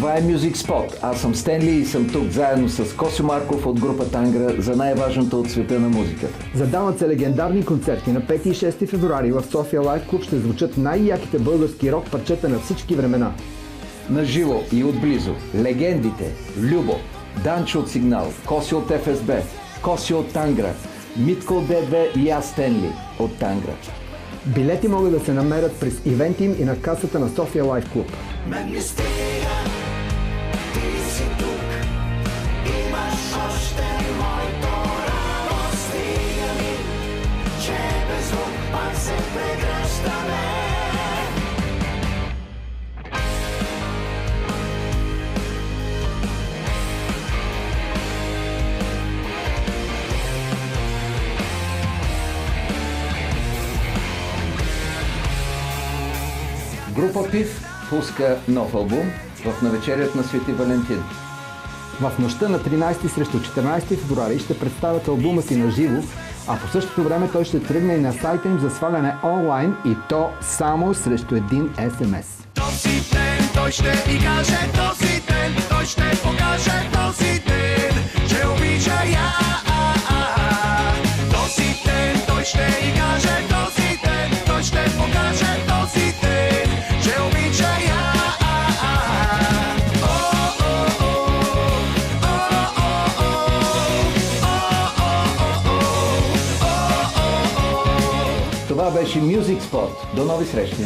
Това е Music Spot. Аз съм Стенли и съм тук заедно с Косьо Марков от група Тангра за най-важното от света на музиката. Задават се легендарни концерти на 5 и 6 февруари в София Лайв Клуб. Ще звучат най-яките български рок парчета на всички времена. На живо и отблизо легендите Любо, Данчо от Сигнал, Коси от ФСБ, Коси от Тангра, Митко от ДД и аз Стенли от Тангра. Билети могат да се намерят през Eventim и на касата на София Лайв Клуб. Мен ми стига, ти си тук, имаш още моето рамо. Стига ми, че без звук пак се прегръщаме. Група ПИВ пуска нов албум в навечерието на Свети Валентин. В нощта на 13 срещу 14 февруари ще представят албума си на живо, а по същото време той ще тръгне и на сайта им за сваляне онлайн, и то само срещу един SMS. Този ден той ще ви каже, този ден той ще покаже, този ден, че обича я. Този ден той ще ви каже, този ден той ще покаже, този ден, че обича я. Това беше Music Spot. До нови срещи!